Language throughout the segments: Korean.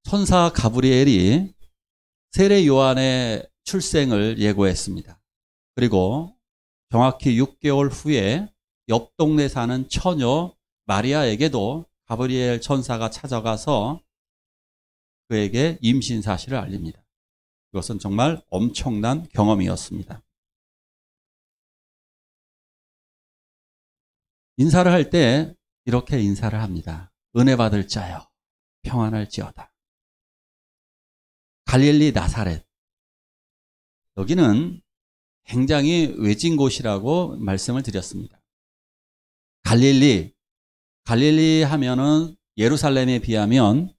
천사 가브리엘이 세례 요한의 출생을 예고했습니다. 그리고 정확히 6개월 후에 옆 동네 사는 처녀 마리아에게도 가브리엘 천사가 찾아가서 그에게 임신 사실을 알립니다. 이것은 정말 엄청난 경험이었습니다. 인사를 할 때 이렇게 인사를 합니다. 은혜 받을 자여 평안할지어다. 갈릴리 나사렛. 여기는 굉장히 외진 곳이라고 말씀을 드렸습니다. 갈릴리 하면은 예루살렘에 비하면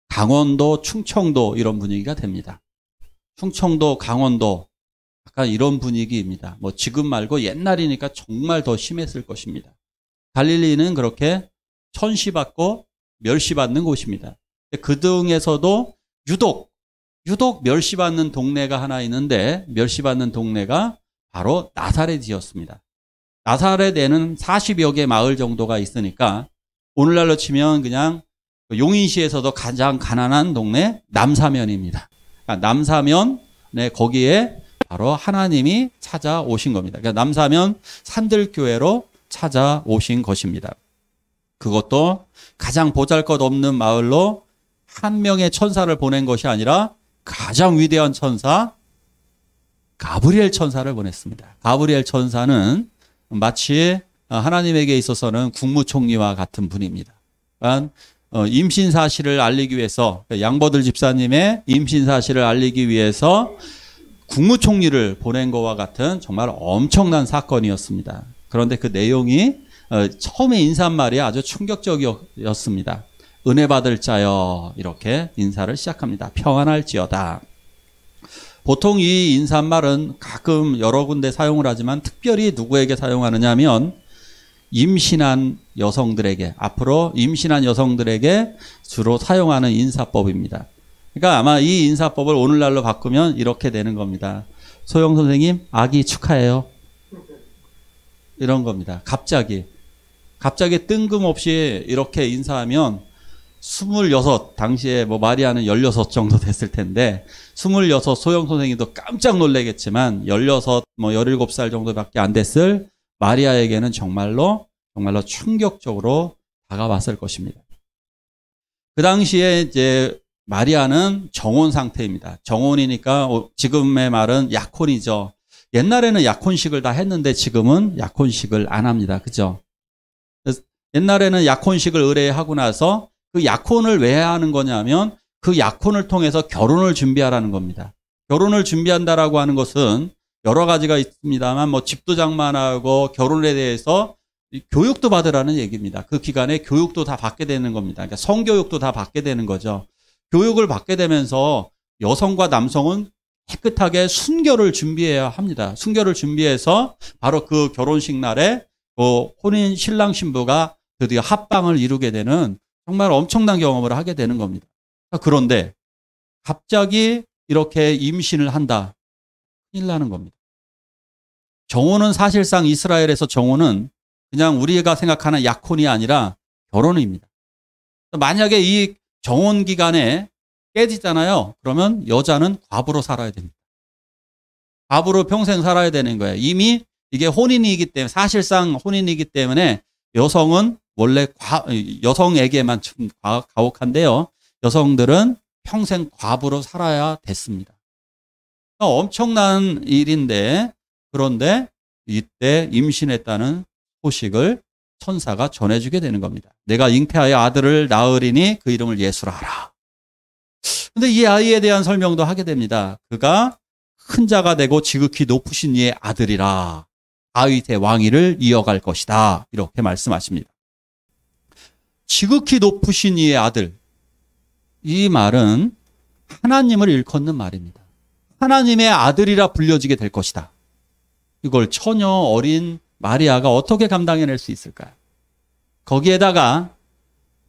강원도, 충청도 이런 분위기가 됩니다. 충청도, 강원도 약간 이런 분위기입니다. 뭐 지금 말고 옛날이니까 정말 더 심했을 것입니다. 갈릴리는 그렇게 천시받고 멸시받는 곳입니다. 그 등에서도 유독 멸시받는 동네가 하나 있는데 멸시받는 동네가 바로 나사렛이었습니다. 나사렛에는 40여 개 마을 정도가 있으니까 오늘날로 치면 그냥 용인시에서도 가장 가난한 동네 남사면입니다. 그러니까 남사면, 거기에 바로 하나님이 찾아오신 겁니다. 그러니까 남사면 산들교회로 찾아오신 것입니다. 그것도 가장 보잘것없는 마을로 한 명의 천사를 보낸 것이 아니라 가장 위대한 천사 가브리엘 천사를 보냈습니다. 가브리엘 천사는 마치 하나님에게 있어서는 국무총리와 같은 분입니다. 그러니까 임신 사실을 알리기 위해서 양버들 집사님의 임신 사실을 알리기 위해서 국무총리를 보낸 것과 같은 정말 엄청난 사건이었습니다. 그런데 그 내용이 처음에 인사말이 아주 충격적이었습니다. 은혜 받을 자여 이렇게 인사를 시작합니다. 평안할지어다. 보통 이 인사말은 가끔 여러 군데 사용을 하지만 특별히 누구에게 사용하느냐 하면 임신한 여성들에게, 앞으로 임신한 여성들에게 주로 사용하는 인사법입니다. 그러니까 아마 이 인사법을 오늘날로 바꾸면 이렇게 되는 겁니다. 소영 선생님, 아기 축하해요. 이런 겁니다. 갑자기 뜬금없이 이렇게 인사하면 26, 당시에 뭐 마리아는 16 정도 됐을 텐데 26 소영 선생님도 깜짝 놀라겠지만 16, 뭐 17살 정도밖에 안 됐을 마리아에게는 정말로 충격적으로 다가왔을 것입니다. 그 당시에 이제 마리아는 정혼 상태입니다. 정혼이니까 지금의 말은 약혼이죠. 옛날에는 약혼식을 다 했는데 지금은 약혼식을 안 합니다. 그죠? 옛날에는 약혼식을 의뢰하고 나서 그 약혼을 왜 하는 거냐면 그 약혼을 통해서 결혼을 준비하라는 겁니다. 결혼을 준비한다라고 하는 것은 여러 가지가 있습니다만 뭐 집도 장만하고 결혼에 대해서 교육도 받으라는 얘기입니다. 그 기간에 교육도 다 받게 되는 겁니다. 그러니까 성교육도 다 받게 되는 거죠. 교육을 받게 되면서 여성과 남성은 깨끗하게 순결을 준비해야 합니다. 순결을 준비해서 바로 그 결혼식 날에 혼인 신랑 신부가 드디어 합방을 이루게 되는 정말 엄청난 경험을 하게 되는 겁니다. 그런데 갑자기 이렇게 임신을 한다. 큰일 나는 겁니다. 정혼은 사실상 이스라엘에서 정혼은 그냥 우리가 생각하는 약혼이 아니라 결혼입니다. 만약에 이 정혼 기간에 깨지잖아요. 그러면 여자는 과부로 살아야 됩니다. 과부로 평생 살아야 되는 거예요. 이미 이게 혼인이기 때문에, 사실상 혼인이기 때문에 여성은 원래 여성에게만 좀 가혹한데요. 여성들은 평생 과부로 살아야 됐습니다. 엄청난 일인데, 그런데 이때 임신했다는 소식을 천사가 전해주게 되는 겁니다. 내가 잉태하여 아들을 낳으리니 그 이름을 예수라 하라. 근데 이 아이에 대한 설명도 하게 됩니다. 그가 큰 자가 되고 지극히 높으신 이의 아들이라. 다윗의 왕위를 이어갈 것이다. 이렇게 말씀하십니다. 지극히 높으신 이의 아들. 이 말은 하나님을 일컫는 말입니다. 하나님의 아들이라 불려지게 될 것이다. 이걸 처녀 어린 마리아가 어떻게 감당해낼 수 있을까요? 거기에다가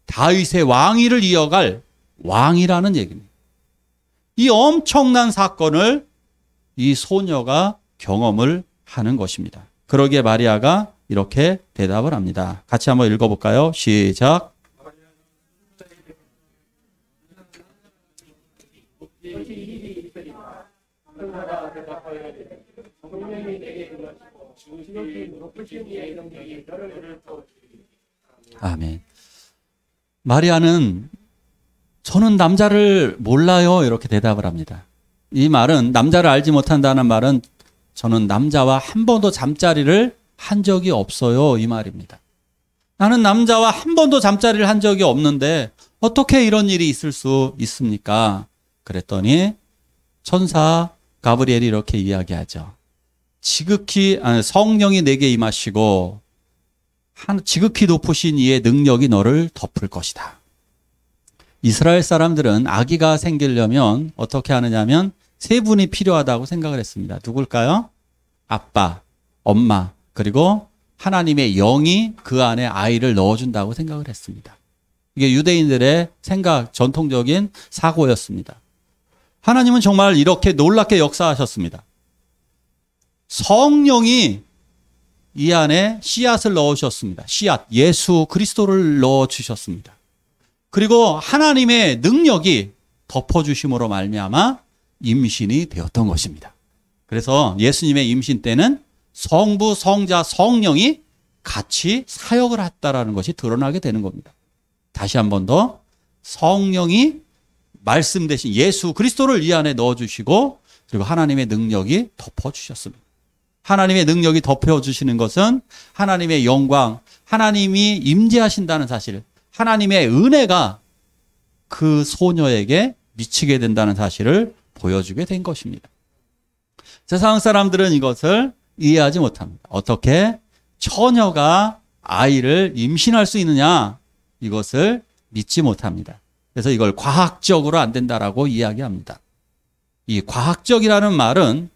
다윗의 왕위를 이어갈 왕이라는 얘기입니다. 이 엄청난 사건을 이 소녀가 경험을 하는 것입니다. 그러기에 마리아가 이렇게 대답을 합니다. 같이 한번 읽어볼까요? 시작. 천사가 대답하여 성령이 내게 임하시고 지극히 높으신 이의 능력이 너를 도우시리니. 아멘. 마리아는 저는 남자를 몰라요 이렇게 대답을 합니다. 이 말은 남자를 알지 못한다는 말은 저는 남자와 한 번도 잠자리를 한 적이 없어요 이 말입니다. 나는 남자와 한 번도 잠자리를 한 적이 없는데 어떻게 이런 일이 있을 수 있습니까? 그랬더니 천사 가브리엘이 이렇게 이야기하죠. 성령이 내게 임하시고 지극히 높으신 이의 능력이 너를 덮을 것이다. 이스라엘 사람들은 아기가 생기려면 어떻게 하느냐면 세 분이 필요하다고 생각을 했습니다. 누굴까요? 아빠, 엄마, 그리고 하나님의 영이 그 안에 아이를 넣어준다고 생각을 했습니다. 이게 유대인들의 생각, 전통적인 사고였습니다. 하나님은 정말 이렇게 놀랍게 역사하셨습니다. 성령이 이 안에 씨앗을 넣으셨습니다. 씨앗, 예수 그리스도를 넣어주셨습니다. 그리고 하나님의 능력이 덮어주심으로 말미암아 임신이 되었던 것입니다. 그래서 예수님의 임신 때는 성부, 성자, 성령이 같이 사역을 했다라는 것이 드러나게 되는 겁니다. 다시 한 번 더 성령이 말씀 대신 예수 그리스도를 이 안에 넣어주시고 그리고 하나님의 능력이 덮어주셨습니다. 하나님의 능력이 덮여주시는 것은 하나님의 영광, 하나님이 임재하신다는 사실, 하나님의 은혜가 그 소녀에게 미치게 된다는 사실을 보여주게 된 것입니다. 세상 사람들은 이것을 이해하지 못합니다. 어떻게 처녀가 아이를 임신할 수 있느냐? 이것을 믿지 못합니다. 그래서 이걸 과학적으로 안 된다라고 이야기합니다. 이 과학적이라는 말은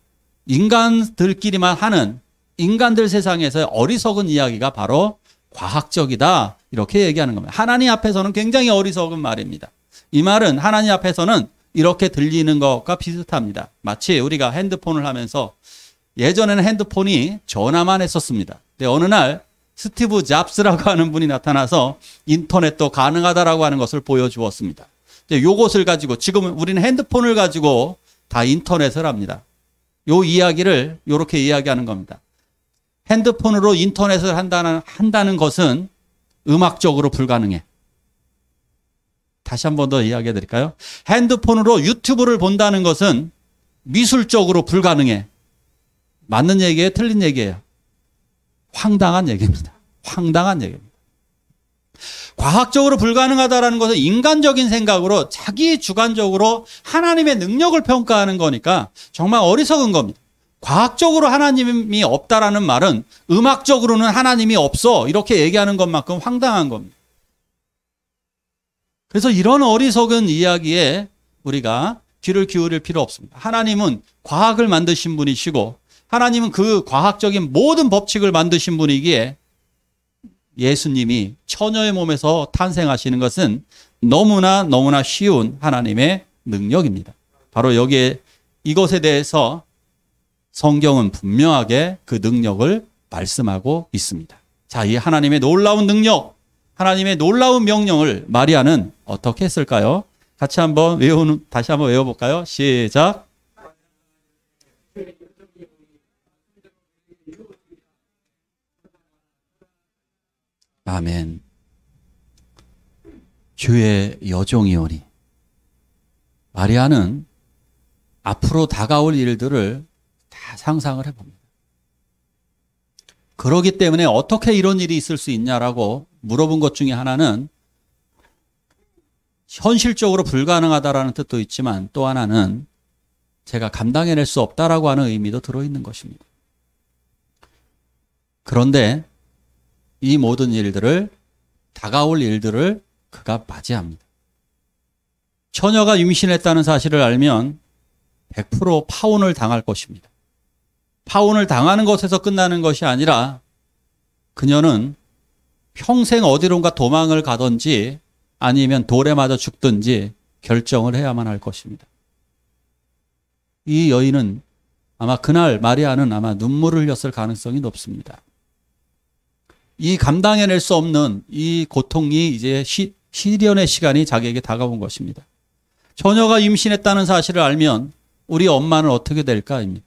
인간들끼리만 하는 인간들 세상에서의 어리석은 이야기가 바로 과학적이다 이렇게 얘기하는 겁니다. 하나님 앞에서는 굉장히 어리석은 말입니다. 이 말은 하나님 앞에서는 이렇게 들리는 것과 비슷합니다. 마치 우리가 핸드폰을 하면서 예전에는 핸드폰이 전화만 했었습니다. 근데 어느 날 스티브 잡스라고 하는 분이 나타나서 인터넷도 가능하다라고 하는 것을 보여주었습니다. 이것을 가지고 지금은 우리는 핸드폰을 가지고 다 인터넷을 합니다. 요 이야기를 이렇게 이야기하는 겁니다. 핸드폰으로 인터넷을 한다는 것은 음악적으로 불가능해. 다시 한 번 더 이야기해 드릴까요? 핸드폰으로 유튜브를 본다는 것은 미술적으로 불가능해. 맞는 얘기예요? 틀린 얘기예요? 황당한 얘기입니다. 황당한 얘기입니다. 과학적으로 불가능하다는 것은 인간적인 생각으로 자기 주관적으로 하나님의 능력을 평가하는 거니까 정말 어리석은 겁니다. 과학적으로 하나님이 없다라는 말은 음악적으로는 하나님이 없어 이렇게 얘기하는 것만큼 황당한 겁니다. 그래서 이런 어리석은 이야기에 우리가 귀를 기울일 필요 없습니다. 하나님은 과학을 만드신 분이시고 하나님은 그 과학적인 모든 법칙을 만드신 분이기에 예수님이 처녀의 몸에서 탄생하시는 것은 너무나 쉬운 하나님의 능력입니다. 바로 여기에 이것에 대해서 성경은 분명하게 그 능력을 말씀하고 있습니다. 자, 이 하나님의 놀라운 능력, 하나님의 놀라운 명령을 마리아는 어떻게 했을까요? 다시 한번 외워볼까요? 시작. 아멘. 주의 여종이오니. 마리아는 앞으로 다가올 일들을 다 상상을 해봅니다. 그러기 때문에 어떻게 이런 일이 있을 수 있냐라고 물어본 것 중에 하나는 현실적으로 불가능하다라는 뜻도 있지만 또 하나는 제가 감당해낼 수 없다라고 하는 의미도 들어있는 것입니다. 그런데 이 모든 일들을, 다가올 일들을 그가 맞이합니다. 처녀가 임신했다는 사실을 알면 100% 파혼을 당할 것입니다. 파혼을 당하는 것에서 끝나는 것이 아니라 그녀는 평생 어디론가 도망을 가든지 아니면 돌에 맞아 죽든지 결정을 해야만 할 것입니다. 이 여인은 아마 그날 마리아는 아마 눈물을 흘렸을 가능성이 높습니다. 이 감당해낼 수 없는 이 고통이 이제 시련의 시간이 자기에게 다가온 것입니다. 처녀가 임신했다는 사실을 알면 우리 엄마는 어떻게 될까입니다.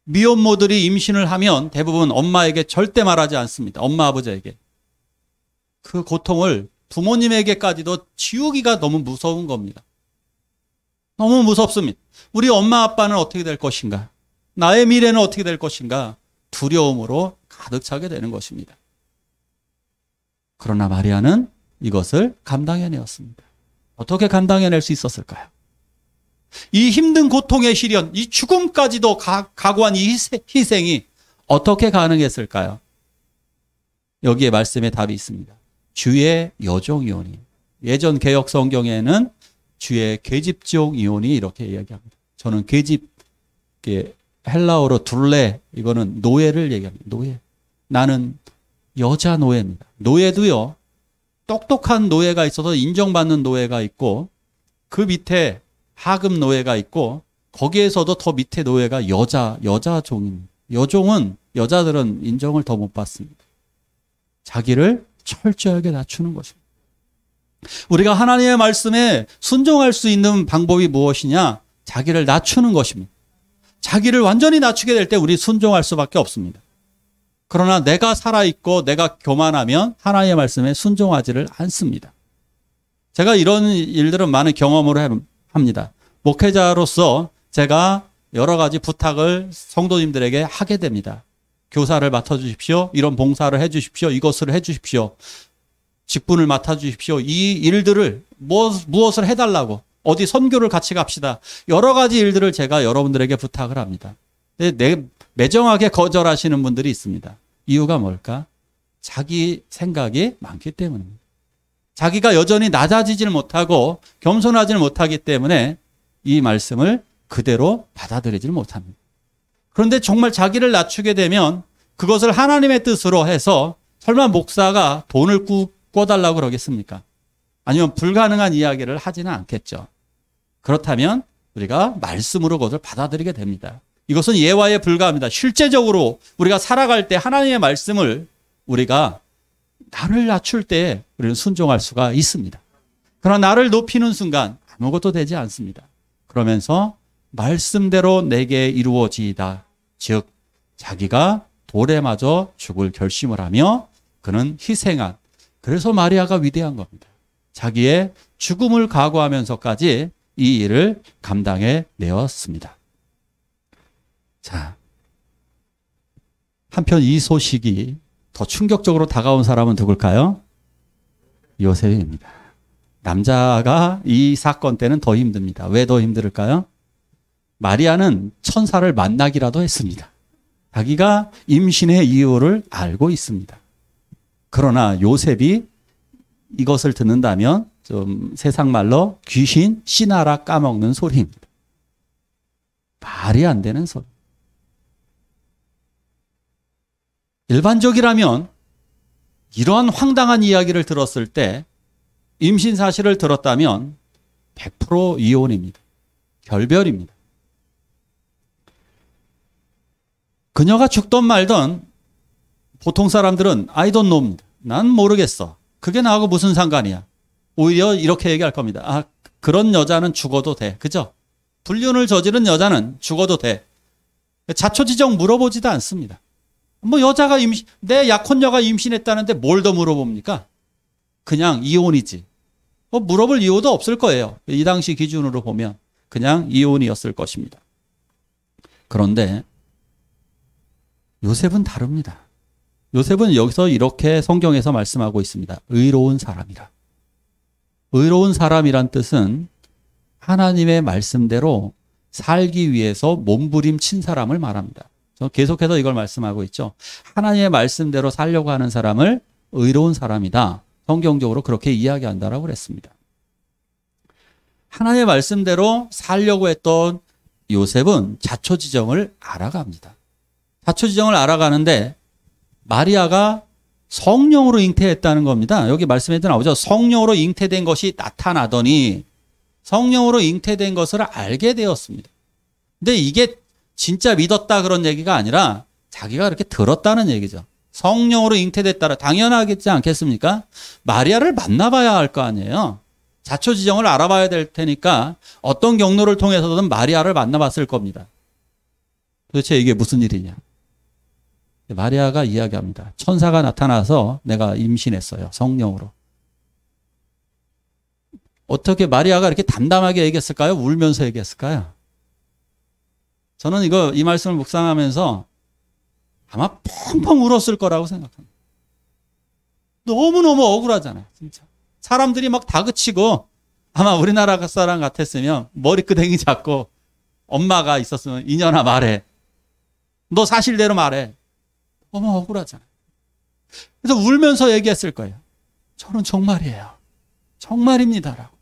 미혼모들이 임신을 하면 대부분 엄마에게 절대 말하지 않습니다. 엄마 아버지에게. 그 고통을 부모님에게까지도 지우기가 너무 무서운 겁니다. 너무 무섭습니다. 우리 엄마 아빠는 어떻게 될 것인가? 나의 미래는 어떻게 될 것인가? 두려움으로 가득 차게 되는 것입니다. 그러나 마리아는 이것을 감당해내었습니다. 어떻게 감당해낼 수 있었을까요? 이 힘든 고통의 시련, 이 죽음까지도 각오한 이 희생이 어떻게 가능했을까요? 여기에 말씀에 답이 있습니다. 주의 여종이오니. 예전 개역 성경에는 주의 계집종이오니 이렇게 이야기합니다. 저는 계집, 헬라어로 둘레, 이거는 노예를 얘기합니다. 노예. 나는 여자 노예입니다. 노예도요, 똑똑한 노예가 있어서 인정받는 노예가 있고, 그 밑에 하급 노예가 있고, 거기에서도 더 밑에 노예가 여자 종입니다. 여종은, 여자들은 인정을 더 못 받습니다. 자기를 철저하게 낮추는 것입니다. 우리가 하나님의 말씀에 순종할 수 있는 방법이 무엇이냐? 자기를 낮추는 것입니다. 자기를 완전히 낮추게 될 때 우리 순종할 수밖에 없습니다. 그러나 내가 살아있고 내가 교만하면 하나님의 말씀에 순종하지를 않습니다. 제가 이런 일들은 많은 경험으로 합니다. 목회자로서 제가 여러 가지 부탁을 성도님들에게 하게 됩니다. 교사를 맡아주십시오. 이런 봉사를 해주십시오. 이것을 해주십시오. 직분을 맡아주십시오. 이 일들을 무엇을 해달라고, 어디 선교를 같이 갑시다. 여러 가지 일들을 제가 여러분들에게 부탁을 합니다. 매정하게 거절하시는 분들이 있습니다. 이유가 뭘까? 자기 생각이 많기 때문입니다. 자기가 여전히 낮아지질 못하고 겸손하지를 못하기 때문에 이 말씀을 그대로 받아들이질 못합니다. 그런데 정말 자기를 낮추게 되면 그것을 하나님의 뜻으로 해서 설마 목사가 돈을 꿔달라고 그러겠습니까? 아니면 불가능한 이야기를 하지는 않겠죠. 그렇다면 우리가 말씀으로 그것을 받아들이게 됩니다. 이것은 예화에 불과합니다. 실제적으로 우리가 살아갈 때 하나님의 말씀을 우리가 나를 낮출 때 우리는 순종할 수가 있습니다. 그러나 나를 높이는 순간 아무것도 되지 않습니다. 그러면서 말씀대로 내게 이루어지이다. 즉 자기가 돌에 맞아 죽을 결심을 하며 그는 희생한, 그래서 마리아가 위대한 겁니다. 자기의 죽음을 각오하면서까지 이 일을 감당해 내었습니다. 자, 한편 이 소식이 더 충격적으로 다가온 사람은 누굴까요? 요셉입니다. 남자가 이 사건 때는 더 힘듭니다. 왜 더 힘들까요? 마리아는 천사를 만나기라도 했습니다. 자기가 임신의 이유를 알고 있습니다. 그러나 요셉이 이것을 듣는다면 좀 세상 말로 귀신, 씨나라 까먹는 소리입니다. 말이 안 되는 소리. 일반적이라면 이러한 황당한 이야기를 들었을 때 임신 사실을 들었다면 100% 이혼입니다. 결별입니다. 그녀가 죽던 말던 보통 사람들은 I don't know입니다. 난 모르겠어. 그게 나하고 무슨 상관이야. 오히려 이렇게 얘기할 겁니다. 아, 그런 여자는 죽어도 돼. 그죠? 불륜을 저지른 여자는 죽어도 돼. 자초지종 물어보지도 않습니다. 뭐 여자가 내 약혼녀가 임신했다는데 뭘 더 물어봅니까? 그냥 이혼이지. 뭐 물어볼 이유도 없을 거예요. 이 당시 기준으로 보면 그냥 이혼이었을 것입니다. 그런데 요셉은 다릅니다. 요셉은 여기서 이렇게 성경에서 말씀하고 있습니다. 의로운 사람이라. 의로운 사람이란 뜻은 하나님의 말씀대로 살기 위해서 몸부림친 사람을 말합니다. 저 계속해서 이걸 말씀하고 있죠. 하나님의 말씀대로 살려고 하는 사람을 의로운 사람이다. 성경적으로 그렇게 이야기한다라고 그랬습니다. 하나님의 말씀대로 살려고 했던 요셉은 자초지정을 알아갑니다. 자초지정을 알아가는데 마리아가 성령으로 잉태했다는 겁니다. 여기 말씀에도 나오죠. 성령으로 잉태된 것이 나타나더니 성령으로 잉태된 것을 알게 되었습니다. 근데 이게 진짜 믿었다 그런 얘기가 아니라 자기가 그렇게 들었다는 얘기죠. 성령으로 잉태됐다라 당연하겠지 않겠습니까? 마리아를 만나봐야 할 거 아니에요. 자초지종을 알아봐야 될 테니까 어떤 경로를 통해서든 마리아를 만나봤을 겁니다. 도대체 이게 무슨 일이냐. 마리아가 이야기합니다. 천사가 나타나서 내가 임신했어요. 성령으로. 어떻게 마리아가 이렇게 담담하게 얘기했을까요? 울면서 얘기했을까요? 저는 이 말씀을 묵상하면서 아마 펑펑 울었을 거라고 생각합니다. 너무너무 억울하잖아요. 진짜. 사람들이 막 다그치고 아마 우리나라 사람 같았으면 머리끄댕이 잡고 엄마가 있었으면 이년아 말해. 너 사실대로 말해. 너무 억울하잖아요. 그래서 울면서 얘기했을 거예요. 저는 정말이에요. 정말입니다라고.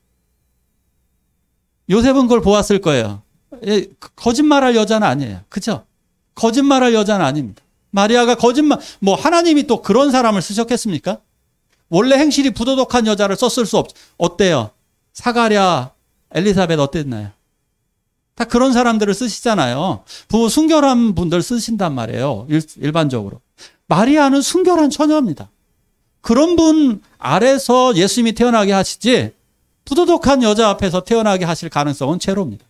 요셉은 그걸 보았을 거예요. 거짓말할 여자는 아니에요. 그죠? 거짓말할 여자는 아닙니다. 마리아가 거짓말, 하나님이 또 그런 사람을 쓰셨겠습니까? 원래 행실이 부도덕한 여자를 썼을 수 어때요? 사가랴, 엘리사벳 어땠나요? 다 그런 사람들을 쓰시잖아요. 부모 순결한 분들 쓰신단 말이에요. 일반적으로. 마리아는 순결한 처녀입니다. 그런 분 아래서 예수님이 태어나게 하시지 부도덕한 여자 앞에서 태어나게 하실 가능성은 제로입니다.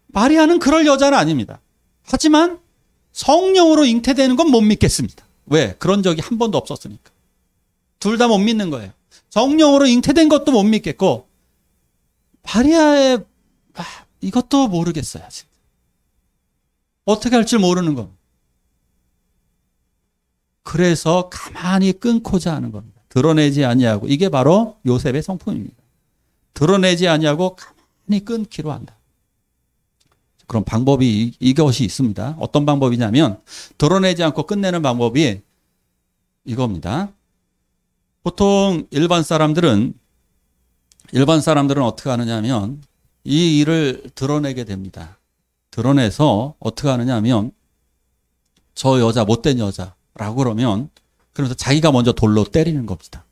마리아는 그럴 여자는 아닙니다. 하지만 성령으로 잉태되는 건 못 믿겠습니다. 왜? 그런 적이 한 번도 없었으니까. 둘 다 못 믿는 거예요. 성령으로 잉태된 것도 못 믿겠고 마리아의 이것도 모르겠어요. 진짜. 어떻게 할 줄 모르는 겁니다. 그래서 가만히 끊고자 하는 겁니다. 드러내지 아니하고 이게 바로 요셉의 성품입니다. 드러내지 아니하고 가만히 끊기로 한다. 그런 방법이 이것이 있습니다. 어떤 방법이냐면 드러내지 않고 끝내는 방법이 이겁니다. 보통 일반 사람들은 어떻게 하느냐면 이 일을 드러내게 됩니다. 드러내서 어떻게 하느냐면 저 여자 못된 여자라고 그러면 그러면서 자기가 먼저 돌로 때리는 겁니다.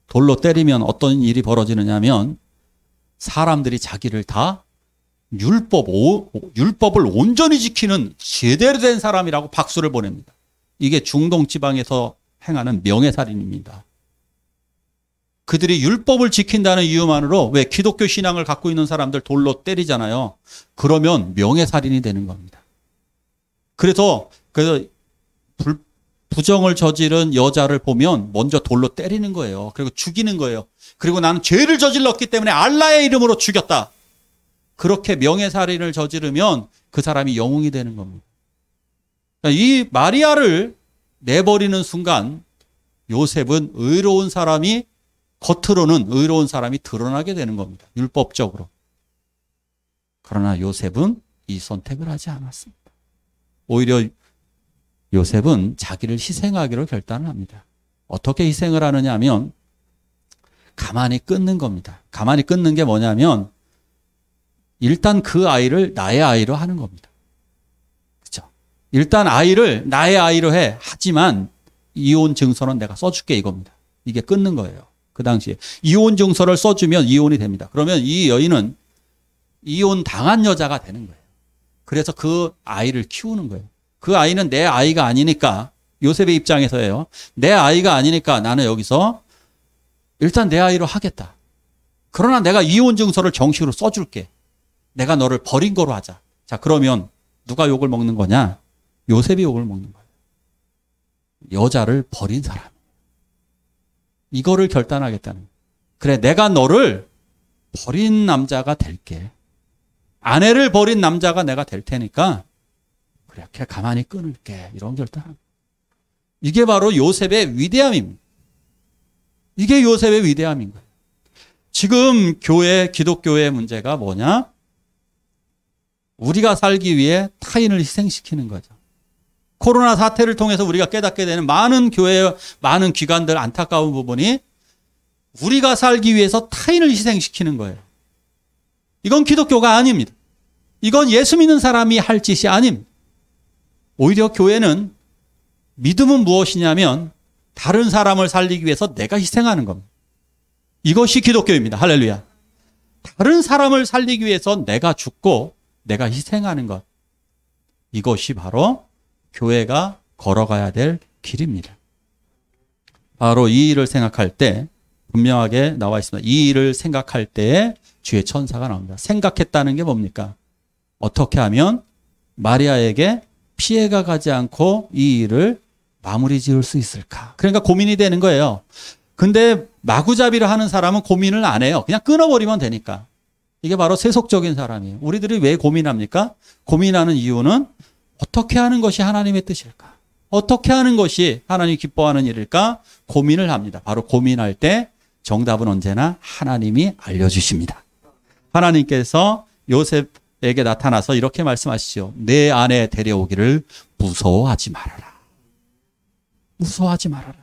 돌로 때리면 어떤 일이 벌어지느냐면 사람들이 자기를 다 율법을 온전히 지키는 제대로 된 사람이라고 박수를 보냅니다. 이게 중동 지방에서 행하는 명예살인입니다. 그들이 율법을 지킨다는 이유만으로 왜 기독교 신앙을 갖고 있는 사람들 돌로 때리잖아요. 그러면 명예살인이 되는 겁니다. 그래서 부정을 저지른 여자를 보면 먼저 돌로 때리는 거예요. 그리고 죽이는 거예요. 그리고 나는 죄를 저질렀기 때문에 알라의 이름으로 죽였다. 그렇게 명예살인을 저지르면 그 사람이 영웅이 되는 겁니다. 이 마리아를 내버리는 순간 요셉은 겉으로는 의로운 사람이 드러나게 되는 겁니다. 율법적으로. 그러나 요셉은 이 선택을 하지 않았습니다. 오히려 요셉은 자기를 희생하기로 결단을 합니다. 어떻게 희생을 하느냐 하면 가만히 끊는 겁니다. 가만히 끊는 게 뭐냐면 일단 그 아이를 나의 아이로 하는 겁니다. 그렇죠? 일단 아이를 나의 아이로 해. 하지만 이혼 증서는 내가 써줄게 이겁니다. 이게 끊는 거예요. 그 당시에 이혼 증서를 써주면 이혼이 됩니다. 그러면 이 여인은 이혼 당한 여자가 되는 거예요. 그래서 그 아이를 키우는 거예요. 그 아이는 내 아이가 아니니까 요셉의 입장에서예요. 내 아이가 아니니까 나는 여기서 일단 내 아이로 하겠다. 그러나 내가 이혼 증서를 정식으로 써줄게. 내가 너를 버린 거로 하자. 자, 그러면 누가 욕을 먹는 거냐? 요셉이 욕을 먹는 거예요. 여자를 버린 사람. 이거를 결단하겠다는 거예요. 그래, 내가 너를 버린 남자가 될게. 아내를 버린 남자가 내가 될 테니까 그렇게 가만히 끊을게. 이런 결단합니다. 이게 바로 요셉의 위대함입니다. 이게 요셉의 위대함인 거예요. 지금 기독교의 문제가 뭐냐? 우리가 살기 위해 타인을 희생시키는 거죠. 코로나 사태를 통해서 우리가 깨닫게 되는 많은 교회, 많은 기관들 안타까운 부분이 우리가 살기 위해서 타인을 희생시키는 거예요. 이건 기독교가 아닙니다. 이건 예수 믿는 사람이 할 짓이 아닙니다. 오히려 교회는 믿음은 무엇이냐면 다른 사람을 살리기 위해서 내가 희생하는 겁니다. 이것이 기독교입니다. 할렐루야. 다른 사람을 살리기 위해서 내가 죽고 내가 희생하는 것. 이것이 바로 교회가 걸어가야 될 길입니다. 바로 이 일을 생각할 때 분명하게 나와 있습니다. 이 일을 생각할 때에 주의 천사가 나옵니다. 생각했다는 게 뭡니까? 어떻게 하면 마리아에게 피해가 가지 않고 이 일을 마무리 지을 수 있을까? 그러니까 고민이 되는 거예요. 근데 마구잡이를 하는 사람은 고민을 안 해요. 그냥 끊어버리면 되니까. 이게 바로 세속적인 사람이에요. 우리들이 왜 고민합니까? 고민하는 이유는 어떻게 하는 것이 하나님의 뜻일까? 어떻게 하는 것이 하나님이 기뻐하는 일일까? 고민을 합니다. 바로 고민할 때 정답은 언제나 하나님이 알려주십니다. 하나님께서 요셉에게 나타나서 이렇게 말씀하시죠. 내 아내 데려오기를 무서워하지 말아라. 무서워하지 말아라.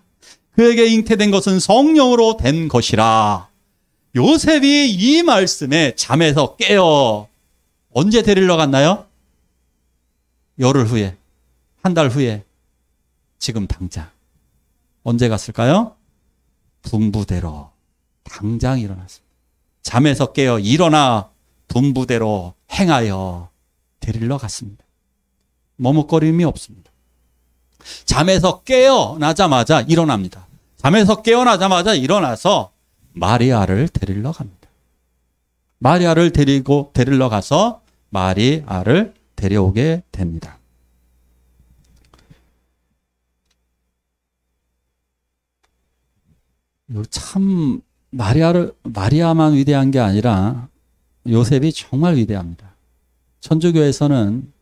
그에게 잉태된 것은 성령으로 된 것이라. 요셉이 이 말씀에 잠에서 깨어 언제 데리러 갔나요? 열흘 후에, 한 달 후에, 지금 당장. 언제 갔을까요? 분부대로 당장 일어났습니다. 잠에서 깨어 일어나 분부대로 행하여 데리러 갔습니다. 머뭇거림이 없습니다. 잠에서 깨어나자마자 일어납니다. 잠에서 깨어나자마자 일어나서 마리아를 데리러 갑니다. 마리아를 데리러 가서 마리아를 데려오게 됩니다. 참 마리아만 위대한 게 아니라 요셉이 정말 위대합니다. 천주교에서는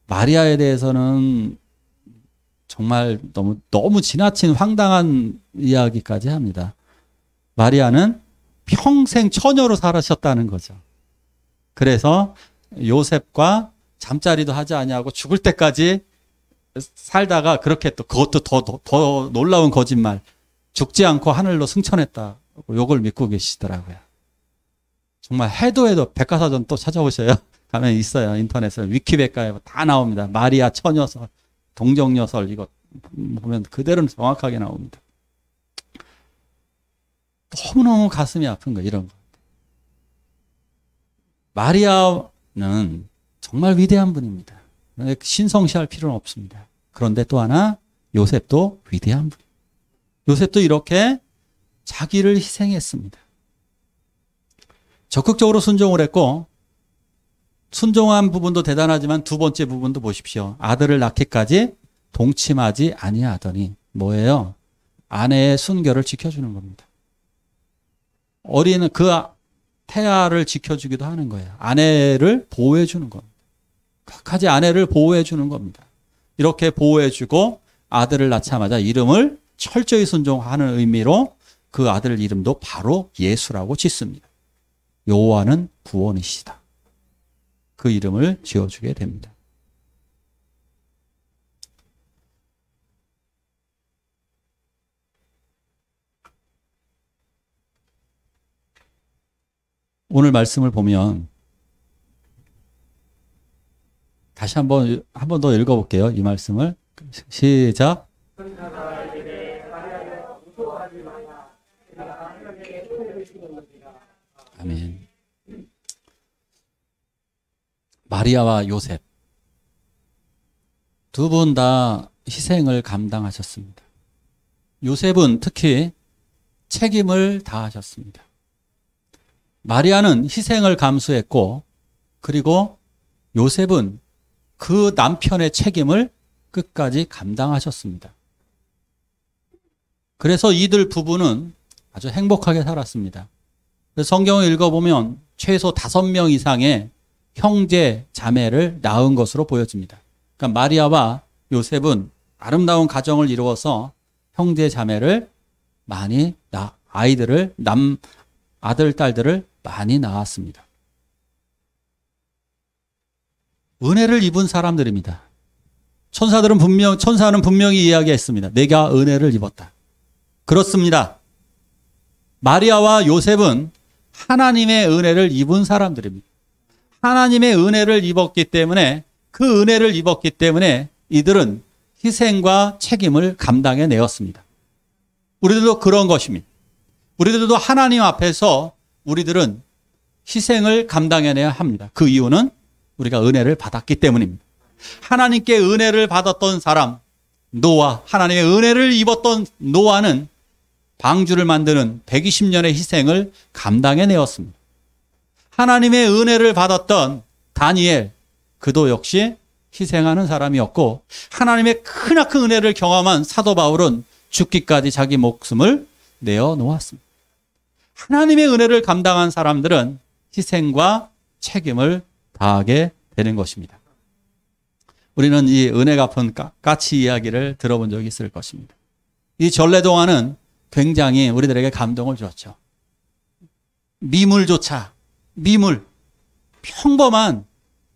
마리아에 대해서는 정말 너무 지나친 황당한 이야기까지 합니다. 마리아는 평생 처녀로 살으셨다는 거죠. 그래서 요셉과 잠자리도 하지 아니하고 죽을 때까지 살다가 그렇게 또 그것도 더 놀라운 거짓말, 죽지 않고 하늘로 승천했다고 요걸 믿고 계시더라고요. 정말 해도 백과사전 또 찾아보셔요. 가면 있어요. 인터넷에 위키백과에 다 나옵니다. 마리아 처녀설, 동정녀설 이거 보면 그대로 정확하게 나옵니다. 너무너무 가슴이 아픈 거 이런 거. 마리아는 정말 위대한 분입니다. 신성시할 필요는 없습니다. 그런데 또 하나 요셉도 위대한 분입니다. 요셉도 이렇게 자기를 희생했습니다. 적극적으로 순종을 했고 순종한 부분도 대단하지만 두 번째 부분도 보십시오. 아들을 낳기까지 동침하지 아니하더니 뭐예요? 아내의 순결을 지켜주는 겁니다. 어린은 그 태아를 지켜주기도 하는 거예요. 아내를 보호해주는 겁니다. 끝까지 아내를 보호해주는 겁니다. 이렇게 보호해주고 아들을 낳자마자 이름을 철저히 순종하는 의미로 그 아들 이름도 바로 예수라고 짓습니다. 여호와는 구원이시다. 그 이름을 지어주게 됩니다. 오늘 말씀을 보면 다시 한 번 더 읽어볼게요. 이 말씀을 시작. 아멘. 마리아와 요셉 두 분 다 희생을 감당하셨습니다. 요셉은 특히 책임을 다하셨습니다. 마리아는 희생을 감수했고 그리고 요셉은 그 남편의 책임을 끝까지 감당하셨습니다. 그래서 이들 부부는 아주 행복하게 살았습니다. 성경을 읽어보면 최소 5명 이상의 형제, 자매를 낳은 것으로 보여집니다. 그러니까 마리아와 요셉은 아름다운 가정을 이루어서 형제, 자매를 많이 아들, 딸들을 많이 낳았습니다. 은혜를 입은 사람들입니다. 천사는 분명히 이야기했습니다. 내가 은혜를 입었다. 그렇습니다. 마리아와 요셉은 하나님의 은혜를 입은 사람들입니다. 하나님의 은혜를 입었기 때문에 그 은혜를 입었기 때문에 이들은 희생과 책임을 감당해내었습니다. 우리들도 그런 것입니다. 우리들도 하나님 앞에서 우리들은 희생을 감당해내야 합니다. 그 이유는 우리가 은혜를 받았기 때문입니다. 하나님께 은혜를 받았던 사람 노아, 하나님의 은혜를 입었던 노아는 방주를 만드는 120년의 희생을 감당해내었습니다. 하나님의 은혜를 받았던 다니엘, 그도 역시 희생하는 사람이었고, 하나님의 크나큰 은혜를 경험한 사도 바울은 죽기까지 자기 목숨을 내어놓았습니다. 하나님의 은혜를 감당한 사람들은 희생과 책임을 다하게 되는 것입니다. 우리는 이 은혜 갚은 까치 이야기를 들어본 적이 있을 것입니다. 이 전래동화는 굉장히 우리들에게 감동을 주었죠. 미물, 평범한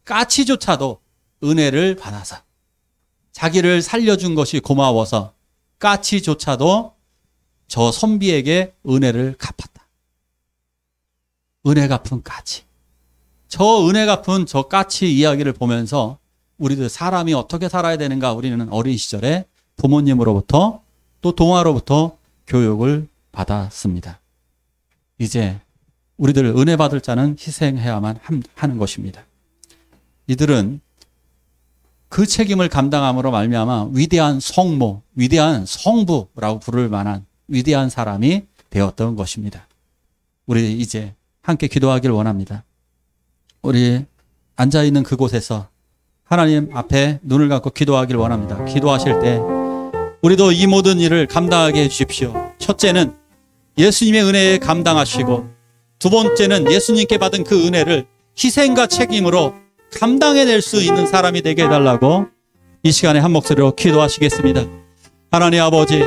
까치조차도 은혜를 받아서 자기를 살려준 것이 고마워서 까치조차도 저 선비에게 은혜를 갚았다. 은혜 갚은 까치. 저 은혜 갚은 저 까치 이야기를 보면서 우리들 사람이 어떻게 살아야 되는가, 우리는 어린 시절에 부모님으로부터 또 동화로부터 교육을 받았습니다. 이제 우리들 은혜 받을 자는 희생해야만 하는 것입니다. 이들은 그 책임을 감당함으로 말미암아 위대한 성모, 위대한 성부라고 부를 만한 위대한 사람이 되었던 것입니다. 우리 이제 함께 기도하길 원합니다. 우리 앉아있는 그곳에서 하나님 앞에 눈을 감고 기도하길 원합니다. 기도하실 때 우리도 이 모든 일을 감당하게 해주십시오. 첫째는 예수님의 은혜에 감당하시고, 두 번째는 예수님께 받은 그 은혜를 희생과 책임으로 감당해낼 수 있는 사람이 되게 해달라고 이 시간에 한 목소리로 기도하시겠습니다. 하나님 아버지,